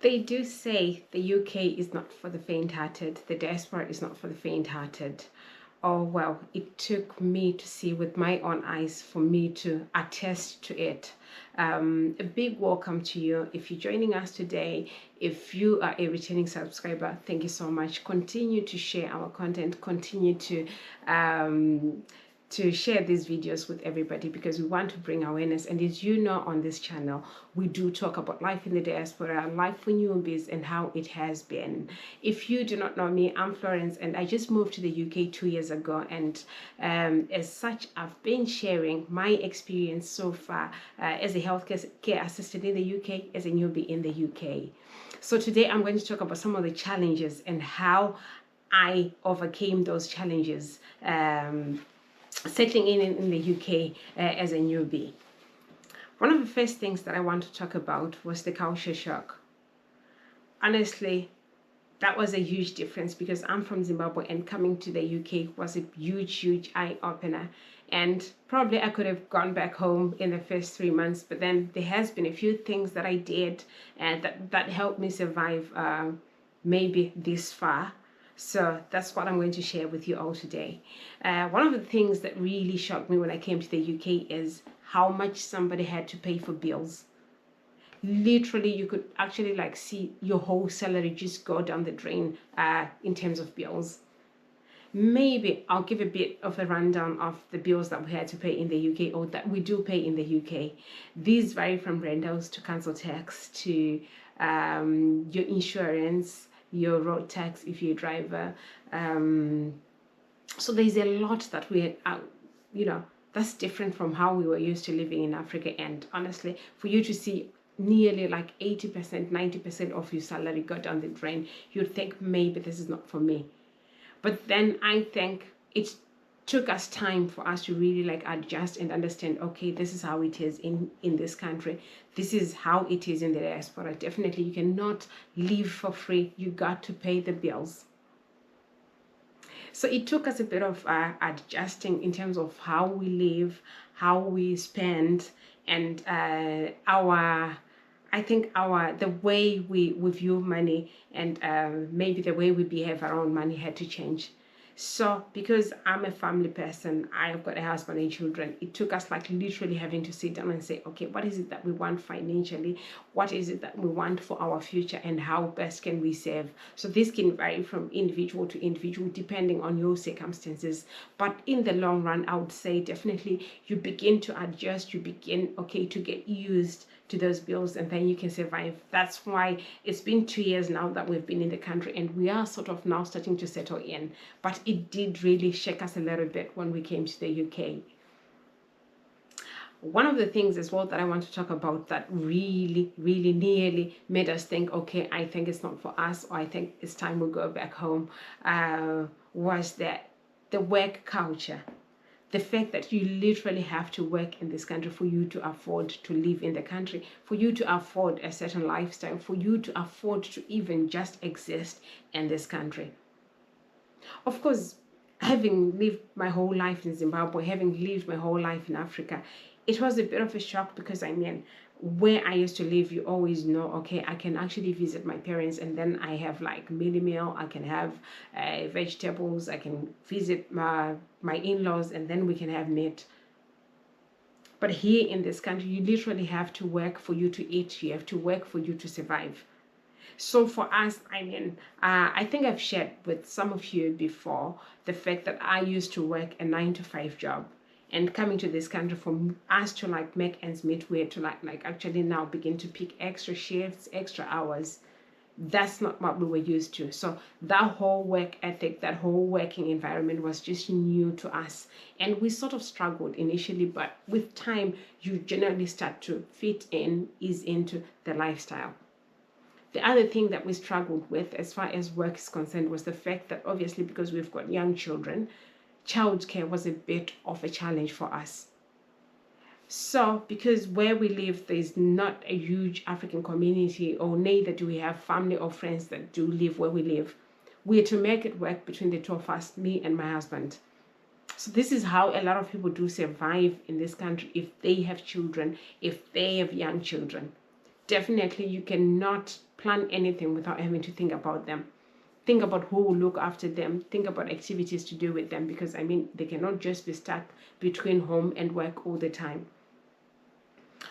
They do say the UK is not for the faint-hearted, the diaspora is not for the faint-hearted. Oh, well, it took me to see with my own eyes for me to attest to it. A big welcome to you. If you're joining us today, if you are a returning subscriber, thank you so much. Continue to share our content, continue to share these videos with everybody, because we want to bring awareness. And as you know, on this channel we do talk about life in the diaspora, life for newbies, and how it has been. If you do not know me, I'm Florence, and I just moved to the UK 2 years ago, and as such I've been sharing my experience so far as a healthcare assistant in the UK, as a newbie in the UK. So today I'm going to talk about some of the challenges and how I overcame those challenges settling in the UK as a newbie. One of the first things that I want to talk about was the culture shock. Honestly, that was a huge difference, because I'm from Zimbabwe, and coming to the UK was a huge eye-opener. And probably I could have gone back home in the first 3 months, but then there has been a few things that I did and that helped me survive maybe this far. So that's what I'm going to share with you all today. One of the things that really shocked me when I came to the UK is how much somebody had to pay for bills. Literally, you could actually see your whole salary just go down the drain in terms of bills. Maybe I'll give a bit of a rundown of the bills that we had to pay in the UK, or that we do pay in the UK. These vary from rentals to council tax to your insurance, your road tax if you're a driver. So there's a lot that we that's different from how we were used to living in Africa. And honestly, for you to see nearly 80%, 90% of your salary go down the drain, you'd think maybe this is not for me. But then I think it took us time for us to really adjust and understand, okay, this is how it is in this country. This is how it is in the diaspora. Definitely, you cannot live for free. You got to pay the bills. So it took us a bit of adjusting in terms of how we live, how we spend, and the way we view money, and maybe the way we behave around money had to change. So because I'm a family person, I've got a husband and children, it took us literally having to sit down and say, okay, what is it that we want financially? What is it that we want for our future, and how best can we save? So this can vary from individual to individual depending on your circumstances. But in the long run, I would say definitely you begin to adjust, you begin, okay, to get used to those bills, and then you can survive. That's why it's been 2 years now that we've been in the country, and we are sort of now starting to settle in. But it did really shake us a little bit when we came to the UK. One of the things as well that I want to talk about that really nearly made us think, okay, I think it's not for us, or I think it's time we go back home, was that the work culture. The fact that you literally have to work in this country for you to afford to live in the country, for you to afford a certain lifestyle, for you to afford to even just exist in this country. Of course, having lived my whole life in Zimbabwe, having lived my whole life in Africa, it was a bit of a shock, because where I used to live, you always know, okay, I can actually visit my parents, and then I have mealie meal, I can have vegetables, I can visit my in-laws, and then we can have meat. But here in this country, you literally have to work for you to eat, you have to work for you to survive. So for us, I think I've shared with some of you before the fact that I used to work a 9-to-5 job. And coming to this country, for us to make ends meet, we had to actually now begin to pick extra shifts, extra hours. That's not what we were used to. So that whole work ethic, that whole working environment was just new to us. And we sort of struggled initially, but with time, you generally start to fit in, ease into the lifestyle. The other thing that we struggled with as far as work is concerned was the fact that obviously, because we've got young children, childcare was a bit of a challenge for us. So because where we live, there's not a huge African community, or neither do we have family or friends that do live where we live. We had to make it work between the two of us, me and my husband. So this is how a lot of people do survive in this country if they have children, if they have young children. definitely you cannot plan anything without having to think about them. Think about who will look after them. Think about activities to do with them, because I mean, they cannot just be stuck between home and work all the time.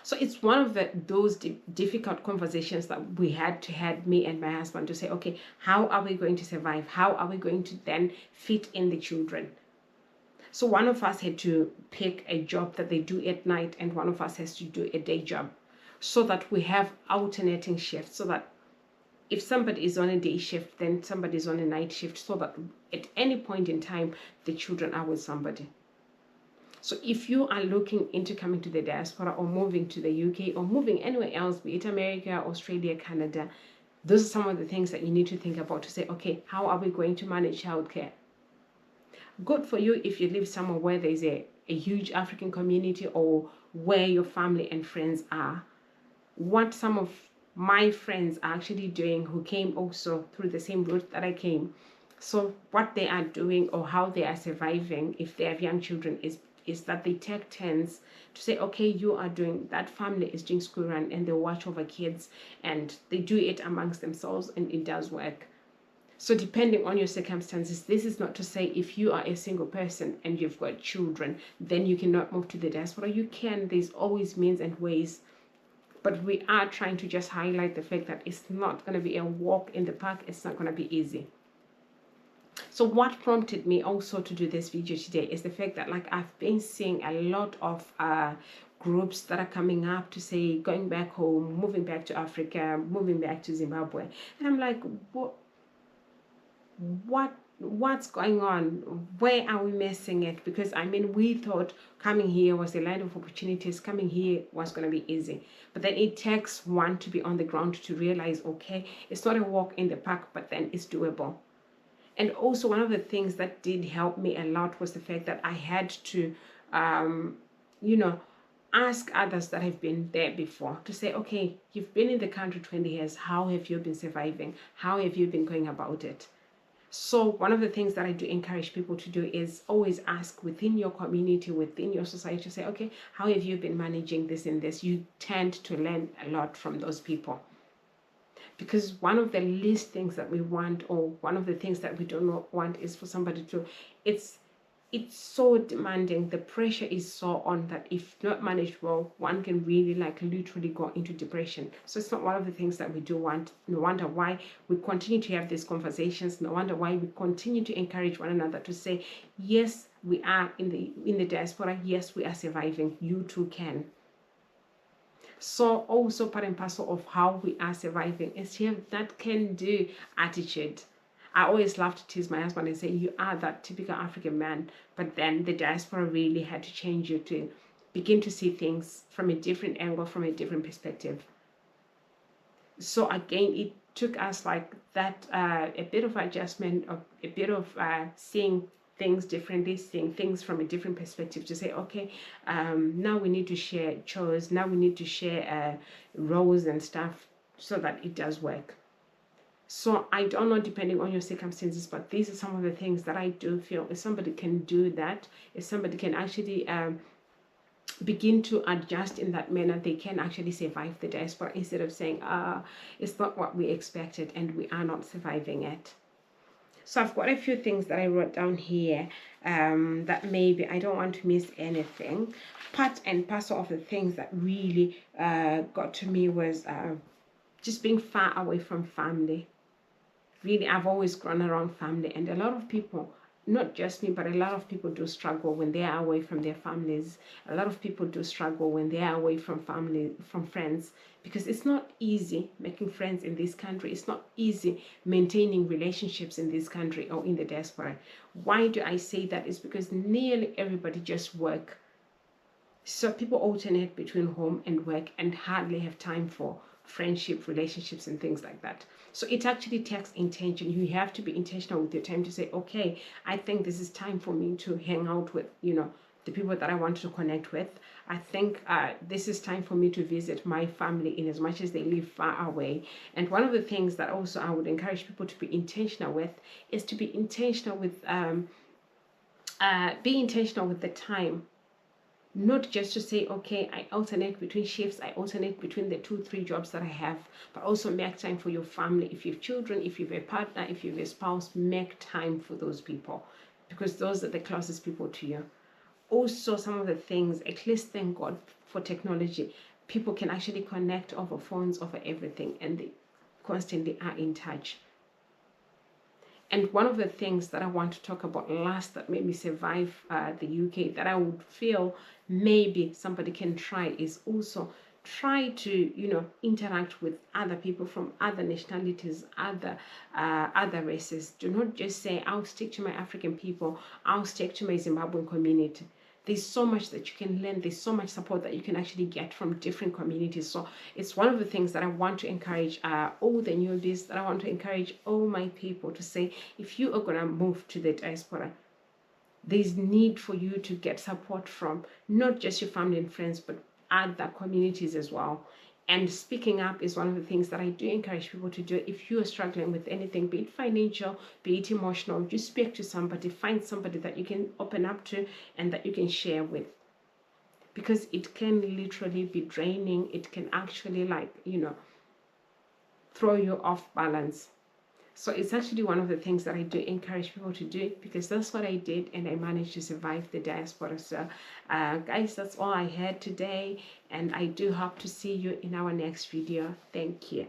So it's one of those difficult conversations that we had to have, me and my husband, to say, okay, how are we going to survive? How are we going to then fit in the children? So one of us had to pick a job that they do at night, and one of us has to do a day job, so that we have alternating shifts, so that if somebody is on a day shift, then somebody is on a night shift, so that at any point in time, the children are with somebody. So if you are looking into coming to the diaspora, or moving to the UK, or moving anywhere else, be it America, Australia, Canada, those are some of the things that you need to think about, to say, okay, how are we going to manage childcare? Good for you if you live somewhere where there's a huge African community, or where your family and friends are. What some of my friends are actually doing, who came also through the same route that I came, so what they are doing, or how they are surviving if they have young children, is that they take turns to say, okay, you are doing, that family is doing school run, and they watch over kids, and they do it amongst themselves, and it does work. So depending on your circumstances, this is not to say if you are a single person and you've got children, then you cannot move to the diaspora. You can. There's always means and ways. But we are trying to just highlight the fact that it's not going to be a walk in the park. It's not going to be easy. So what prompted me also to do this video today is the fact that, like, I've been seeing a lot of groups that are coming up to say going back home, moving back to Africa, moving back to Zimbabwe. And I'm like, what's going on? Where are we missing it? Because I mean, we thought coming here was a land of opportunities, coming here was going to be easy. But then it takes one to be on the ground to realize, okay, it's not a walk in the park, but then it's doable. And also, one of the things that did help me a lot was the fact that I had to ask others that have been there before, to say, okay, you've been in the country 20 years, how have you been surviving? How have you been going about it? So one of the things that I do encourage people to do is always ask within your community, within your society, to say, okay, how have you been managing this and this? You tend to learn a lot from those people. Because one of the least things that we want, or one of the things that we do not want, is for somebody to, it's so demanding, the pressure is so on, that if not managed well, one can really literally go into depression. So it's not one of the things that we do want. No wonder why we continue to have these conversations. No wonder why we continue to encourage one another to say, yes, we are in the diaspora. Yes, we are surviving. You too can. So also part and parcel of how we are surviving is to have that can-do attitude. I always love to tease my husband and say, you are that typical African man, but then the diaspora really had to change you to begin to see things from a different angle, from a different perspective. So again, it took us like that, a bit of adjustment, of a bit of seeing things differently, seeing things from a different perspective, to say, okay, now we need to share chores, now we need to share roles and stuff, so that it does work. So I don't know, depending on your circumstances, but these are some of the things that I do feel, if somebody can do that, if somebody can actually begin to adjust in that manner, they can actually survive the diaspora, instead of saying, it's not what we expected and we are not surviving it. So I've got a few things that I wrote down here, that maybe I don't want to miss anything. Part and parcel of the things that really got to me was just being far away from family. Really, I've always grown around family, and a lot of people, not just me, but a lot of people do struggle when they are away from their families. A lot of people do struggle when they are away from family, from friends, because it's not easy making friends in this country. It's not easy maintaining relationships in this country or in the diaspora. Why do I say that? It's because nearly everybody just work. So people alternate between home and work and hardly have time for friendship, relationships, and things like that. So it actually takes intention. You have to be intentional with your time to say, okay, I think this is time for me to hang out with, the people that I want to connect with. I think this is time for me to visit my family, in as much as they live far away. And one of the things that also I would encourage people to be intentional with is to be intentional with, the time. not just to say, okay, I alternate between shifts, I alternate between the 2-3 jobs that I have, but also make time for your family. If you have children, if you have a partner, if you have a spouse, make time for those people, because those are the closest people to you. Also, some of the things, at least thank God for technology, people can actually connect over phones, over everything, and they constantly are in touch. And one of the things that I want to talk about last that made me survive the UK, that I would feel maybe somebody can try, is also try to interact with other people from other nationalities, other races. Do not just say, I'll stick to my African people, I'll stick to my Zimbabwean community. There's so much that you can learn. There's so much support that you can actually get from different communities. So it's one of the things that I want to encourage all the newbies, that I want to encourage all my people to say, if you are going to move to the diaspora, there's need for you to get support from not just your family and friends, but other communities as well. And speaking up is one of the things that I do encourage people to do. If you are struggling with anything, be it financial, be it emotional, just speak to somebody, find somebody that you can open up to and that you can share with. Because it can literally be draining. It can actually throw you off balance. So it's actually one of the things that I do encourage people to do, because that's what I did and I managed to survive the diaspora. So guys, that's all I had today, and I do hope to see you in our next video. Thank you.